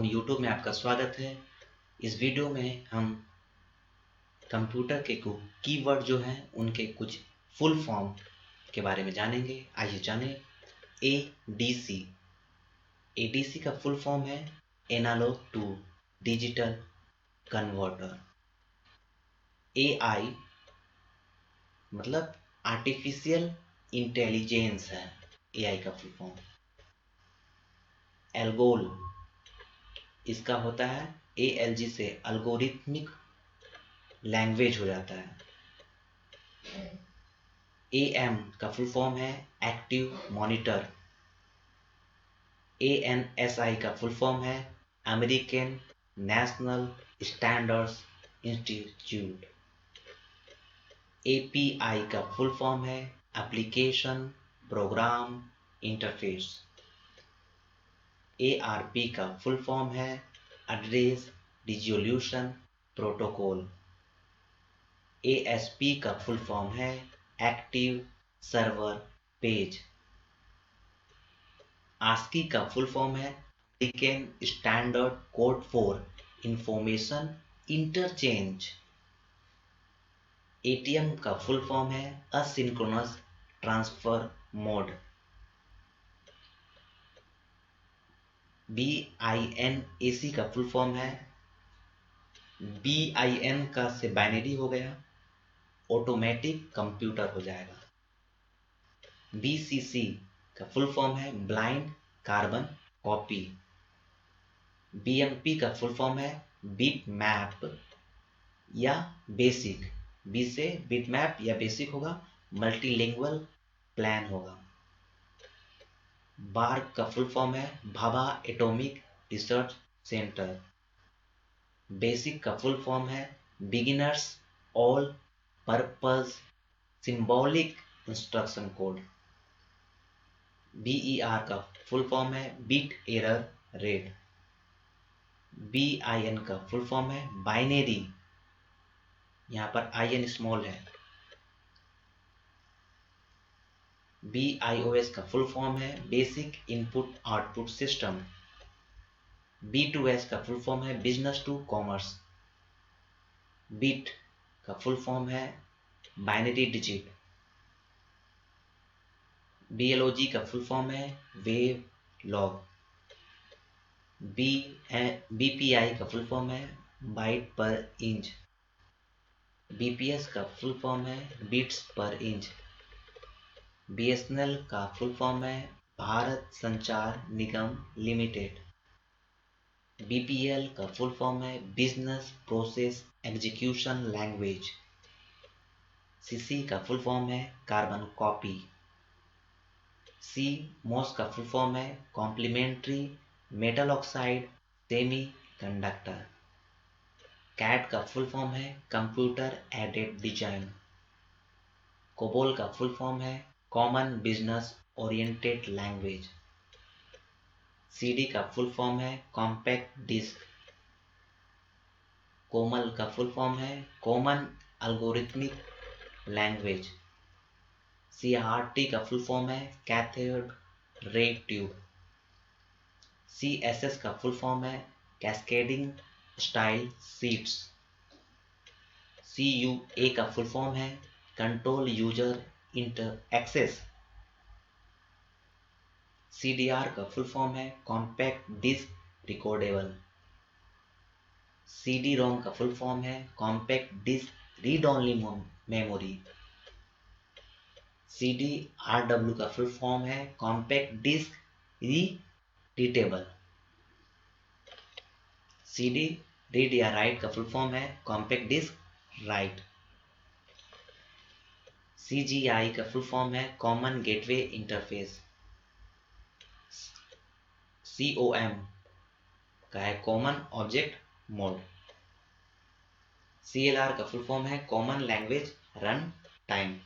On YouTube में आपका स्वागत है। इस वीडियो में हम कंप्यूटर के कुछ कीवर्ड जो हैं उनके कुछ फुल फॉर्म के बारे में जानेंगे। आइए जानें। एडीसी। एडीसी का फुल फॉर्म है analogue to digital converter. AI मतलब आर्टिफिशियल इंटेलिजेंस है एआई का फुल फॉर्म। एल्गोल इसका होता है एएलजी से अल्गोरिथमिक लैंग्वेज हो जाता है। एएम का फुल फॉर्म है एक्टिव मॉनिटर। एएनएसआई का फुल फॉर्म है American national standards institute. API का फुल फॉर्म है एप्लीकेशन प्रोग्राम इंटरफेस। एआरपी का फुल फॉर्म है एड्रेस रिजोल्यूशन प्रोटोकॉल। एएसपी का फुल फॉर्म है एक्टिव सर्वर पेज। आस्की का फुल फॉर्म है American standard code for information interchange. ATM का full form है असिंक्रोनस ट्रांसफर मोड। BINAC का full form है BIN का से बाइनरी हो गया, ऑटोमेटिक कंप्यूटर हो जाएगा। BCC का फुल फॉर्म है ब्लाइंड कार्बन कॉपी। BMP का फुल फॉर्म है बिट मैप या बेसिक। बी से बिट मैप या बेसिक होगा, मल्टीलिंगुअल प्लान होगा। बार्क का फुल फॉर्म है Bhabha atomic research centre. Basic का फुल फॉर्म है beginners all purpose symbolic instruction code. BER का फुल फॉर्म है बिट एरर रेट। BIN का फुल फॉर्म है बाइनरी, यहाँ पर IN स्मॉल है। BIOS का फुल फॉर्म है basic input output system. B2S का फुल फॉर्म है बिजनेस टू कॉमर्स। बिट का फुल फॉर्म है बाइनरी डिजिट। BLOG का फुल फॉर्म है वेव लॉग। BPI का फुल फॉर्म है बाइट पर इंच। BPS का फुल फॉर्म है बिट्स पर इंच। BSNL का फुल फॉर्म है भारत संचार निगम लिमिटेड। BPL का फुल फॉर्म है business process execution language. CC का फुल फॉर्म है कार्बन कॉपी। CMOS का फुल फॉर्म है complementary metal oxide semi conductor. CAD का फुल फॉर्म है कंप्यूटर एडेड डिजाइन। COBOL का फुल फॉर्म है common business oriented language. CD का full form है कॉम्पैक्ट डिस्क। COML का फुल फॉर्म है कॉमन अल्गोरिथमिक लैंग्वेज। CRT का फुल फॉर्म है कैथोड रे ट्यूब। CSS का फुल फॉर्म है कैस्केडिंग स्टाइल शीट्स। CUA का फुल फॉर्म है control user inter access. CDR का फुल फॉर्म है कॉम्पैक्ट डिस्क रिकॉर्डेबल। CD-ROM का फुल फॉर्म है compact disc read only memory. CD-RW का full form है compact disc rewritable. CD read या write का फुल फॉर्म है कॉम्पैक्ट डिस्क राइट। CGI का फुल फॉर्म है कॉमन गेटवे इंटरफेस। COM का है कॉमन ऑब्जेक्ट मोड। CLR का फुल फॉर्म है common language run time.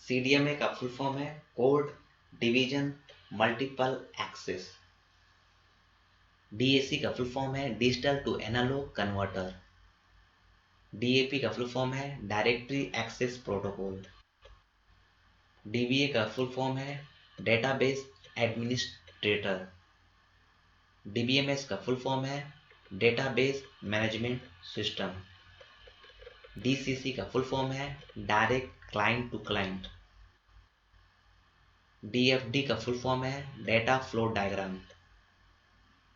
CDMA का फुल फॉर्म है code division multiple access. DAC का फुल फॉर्म है digital to analog converter. DAP का फुल फॉर्म है डायरेक्टरी एक्सेस प्रोटोकॉल। DBA का full form है डेटाबेस एडमिनिस्ट्रेटर। DBMS का फुल फॉर्म है डेटाबेस मैनेजमेंट सिस्टम। DCC का फुल फॉर्म है direct client to client. DFD का फुल फॉर्म है डेटा फ्लो डायग्राम।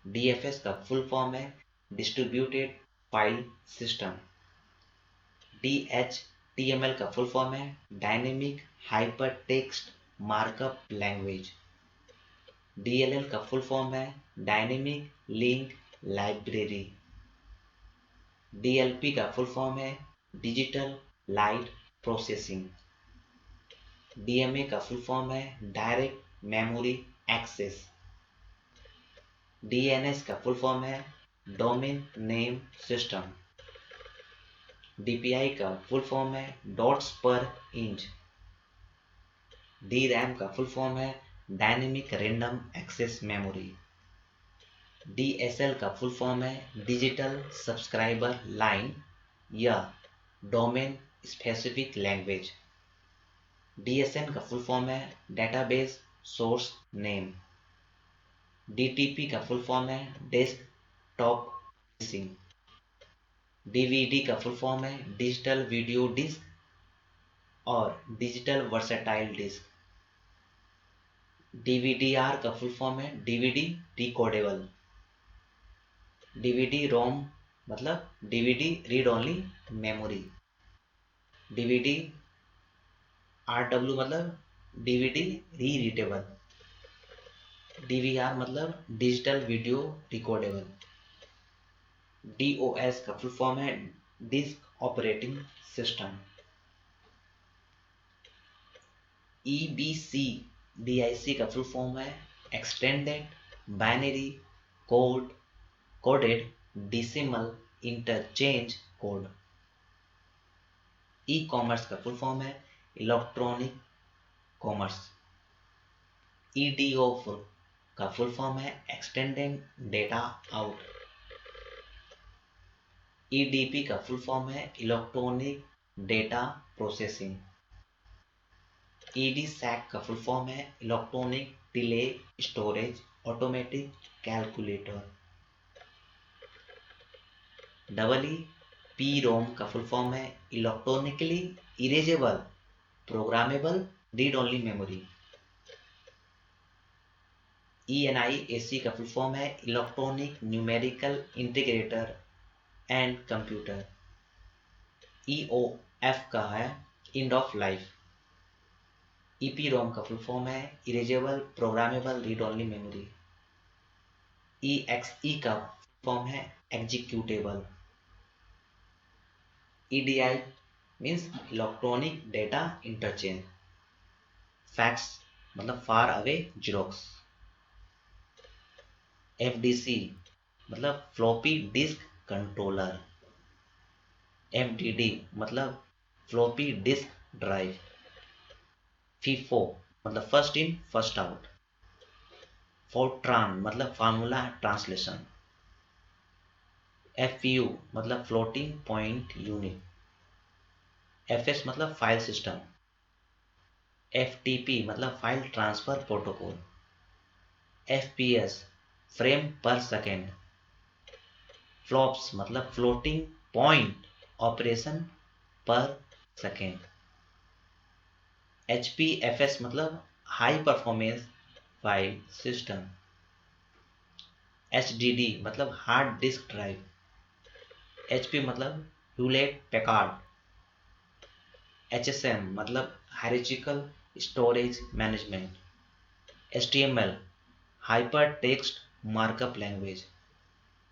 DFS का फुल फॉर्म है डिस्ट्रीब्यूटेड फाइल सिस्टम। DHTML का फुल फॉर्म है dynamic hyper text markup language. DLL का full form है डायनेमिक लिंक लाइब्रेरी। DLP का full form है डिजिटल लाइट प्रोसेसिंग। DMA का फुल फॉर्म है डायरेक्ट मेमोरी एक्सेस। DNS का फुल फॉर्म है डोमेन नेम सिस्टम। DPI का फुल फॉर्म है डॉट्स पर इंच। DRAM का फुल फॉर्म है dynamic random access memory. DSL का फुल फॉर्म है डिजिटल सब्सक्राइबर लाइन या डोमेन स्पेसिफिक लैंग्वेज। DSN का फुल फॉर्म है डेटाबेस सोर्स नेम। DTP का फुल फॉर्म है डेस्कटॉप प्रोसेसिंग। DVD का फुल फॉर्म है डिजिटल वीडियो डिस्क और डिजिटल वर्सेटाइल डिस्क। DVDR का फुल फॉर्म है DVD डिकोडेबल। DVD रोम मतलब DVD read only memory. DVD RW मतलब DVD री रीडेबल। DVR मतलब डिजिटल वीडियो रिकॉर्डेबल। DOS का फुल फॉर्म है disk operating system. EBC DIC का फुल फॉर्म है extended binary code coded decimal interchange code. E commerce का full form है electronic commerce. EDO का फुल फॉर्म है extended data out. EDP का full form है electronic data processing. EDSAC का full form है electronic delay storage automatic calculator. EEPROM का full form है electronically erasable programmable read only memory. ENIAC का full form है electronic numerical integrator and computer. EOF का है end of life. EPROM का full form है erasable programmable read only memory. EXE का form है executable. EDI means electronic data interchange. Fax मतलब far away xerox. FDC मतलब floppy disk controller. FDD मतलब floppy disk drive. FIFO मतलब first in first out. Fortran मतलब formula translation. FPU मतलब floating point unit. FS मतलब file system. FTP मतलब file transfer protocol. FPS frame पर second. Flops मतलब floating point operation पर second. HPFS मतलब high performance file system. HDD मतलब hard disk drive. HP मतलब Hewlett Packard. HSM मतलब hierarchical storage management. HTML hyper text markup language.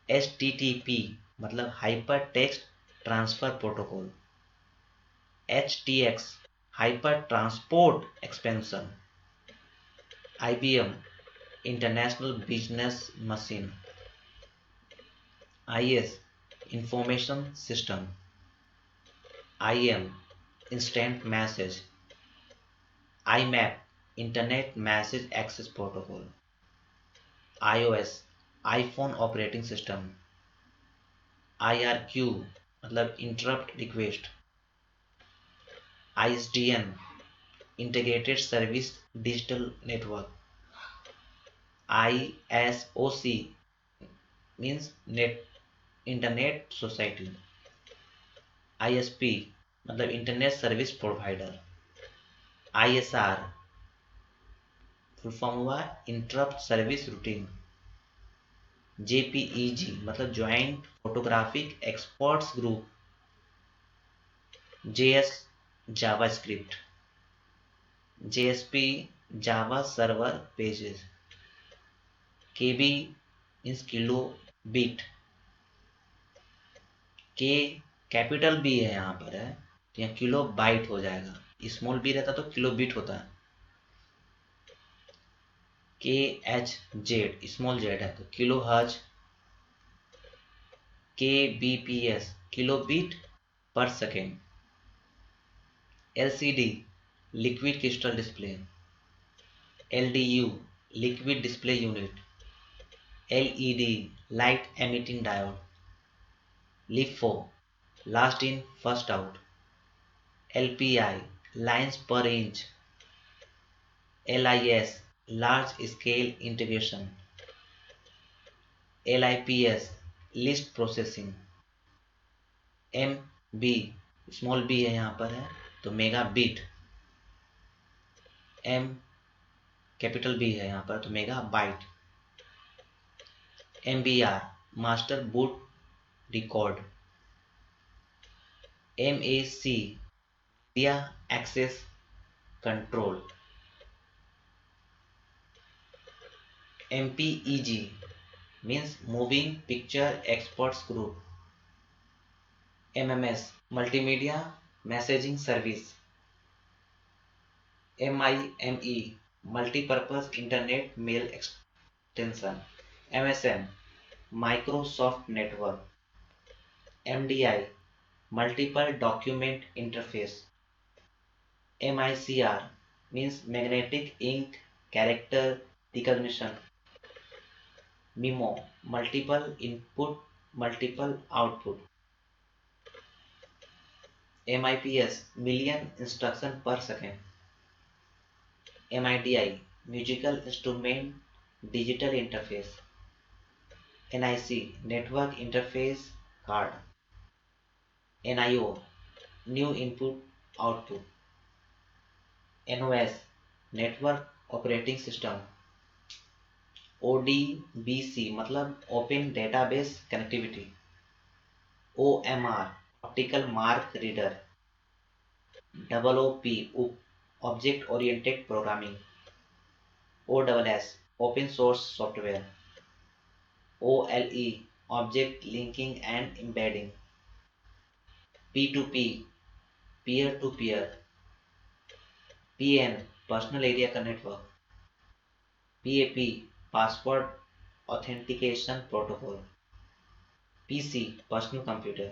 HTTP मतलब hyper text transfer protocol. HTX hyper transport expansion. IBM international business machine. IS information system. IM instant message. IMAP internet message access protocol. iOS iPhone operating system. IRQ मतलब interrupt request. ISDN integrated service digital network. ISOC means net internet society. ISP मतलब internet service provider. ISR full form हुआ interrupt service routine. JPEG मतलब joint photographic experts group. JS JavaScript. JSP Java server pages. KB means kilo bit. के capital B है यहाँ पर है तो यहाँ किलो बाइट हो जाएगा। स्मॉल बी रहता तो किलो बिट होता है। KHZ स्मॉल जेड है तो kilo hertz. KBPS kilo bit per second. LCD liquid crystal display. LDU liquid display unit. LED light emitting diode. LiFO last in first out. LPI lines per inch. LIS large scale integration. LIPS list processing. MB small B है यहाँ पर है तो mega bit. M capital B है यहाँ पर तो mega byte. MBR master boot record. MAC media access control. MPEG means moving picture experts group। MMS multimedia messaging service। MIME multipurpose internet mail extension। MSN Microsoft network। MDI multiple document interface। MICR means magnetic ink character recognition। MIMO multiple input multiple output। MIPS million instruction per second। MIDI musical instrument digital interface। NIC network interface card। NIO new input output। NOS network operating system। ODBC मतलब open database connectivity। OMR optical mark reader। OOP object oriented programming। OSS open source software। OLE object linking and embedding। P2P peer to peer। PN personal area का network। PAP password authentication protocol। PC personal computer।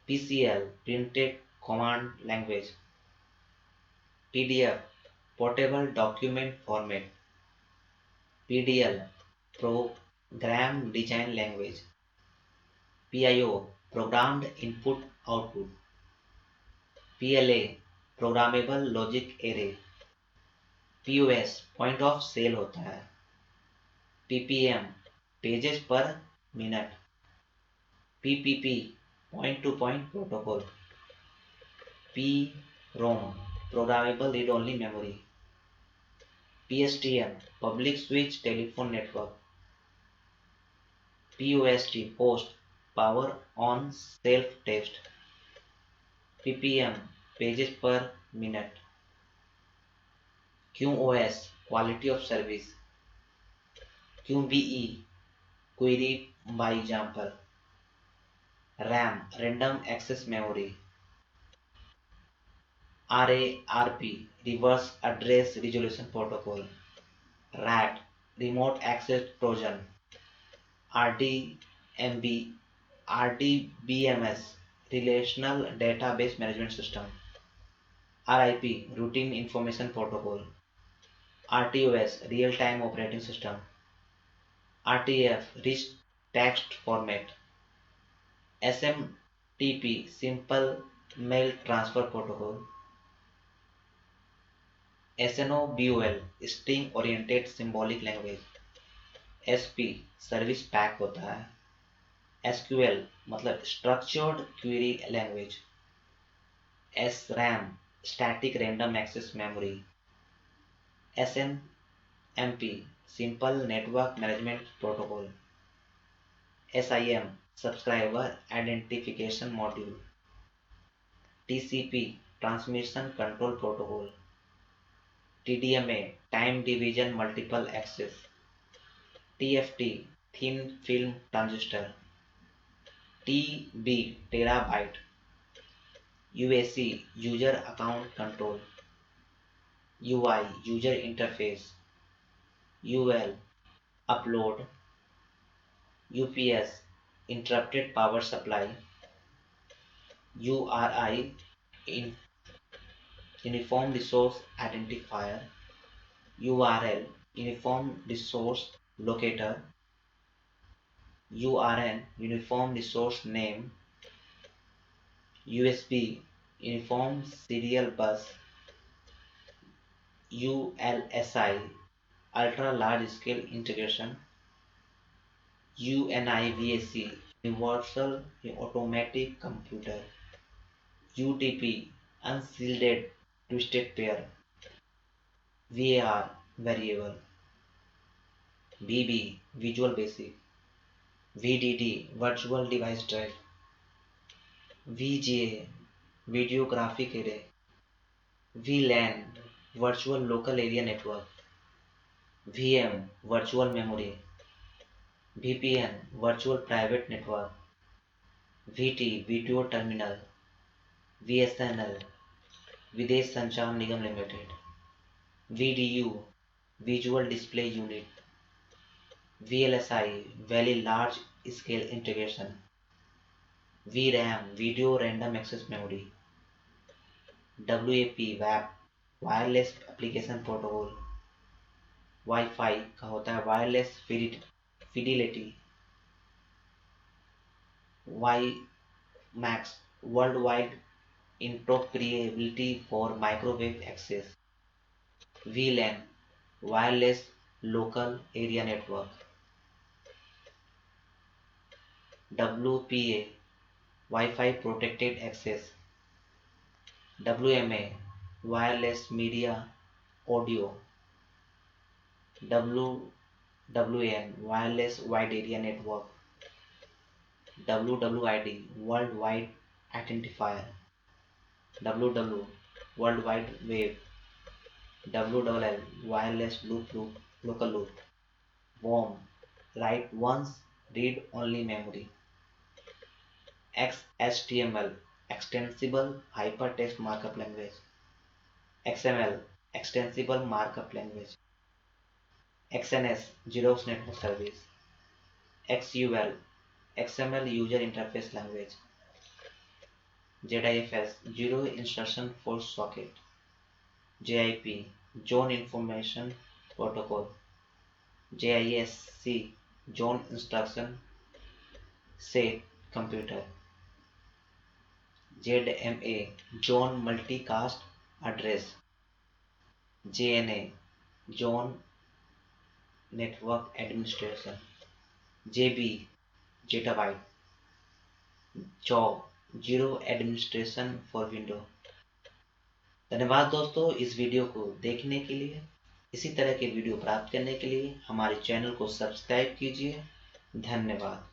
PCL printed command language। PDF portable document format। PDL program design language। PIO programmed input output। PLA programmable logic array। POS point of sale होता है। PPM pages per minute। PPP point to point protocol। PROM programmable read only memory। PSTN public switch telephone network। POST post power on self test। PPM pages per minute। QoS quality of service। QBE query by example। RAM random access memory। RARP reverse address resolution protocol। RAT remote access trojan। RDMB RDBMS relational database management system। RIP routine information protocol। RTOS real time operating system। RTF rich text format। SMTP simple mail transfer protocol। SNOBOL string oriented symbolic language। SP service pack होता है। SQL मतलब structured query language. SRAM static random access memory. SNMP simple network management protocol. SIM subscriber identification module. TCP transmission control protocol. TDMA time division multiple access. TFT thin film transistor. TB terabyte. UAC user account control. UI user interface. UL upload. UPS interrupted power supply. URI uniform resource identifier. URL uniform resource locator. URN uniform resource name. USB uniform serial bus. ULSI ultra large scale integration. UNIVAC universal automatic computer. UTP unshielded twisted pair. VAR variable. VB visual basic. VDD virtual device drive. VGA video graphic array. VLAN virtual local area network. VM virtual memory. VPN virtual private network. VT video terminal. VSNL Videsh Sanchar Nigam limited. VDU visual display unit. VLSI very large scale integration. VRAM video random access memory. WAP WAP wireless application protocol. Wifi का होता है wireless fidelity. WiMAX world wide interoperability for microwave access. VLAN wireless local area network. WPA wifi protected access. WMA wireless media audio. WWAN wireless wide area network. WWID world wide identifier. WW world wide web. WLL wireless loop local loop. WOM write once read only memory. XHTML extensible hypertext markup language. XML extensible markup language. XNS Xerox network service. XUL XML user interface language. ZIFS zero instruction for socket. JIP zone information protocol. JISC zone instruction set computer. ZMA zone multicast address. JNA zone network administration. JB zettabyte zero administration for window. धन्यवाद दोस्तों इस video को देखने के लिए। इसी तरह के वीडियो प्राप्त करने के लिए हमारे चैनल को सब्सक्राइब कीजिए। धन्यवाद।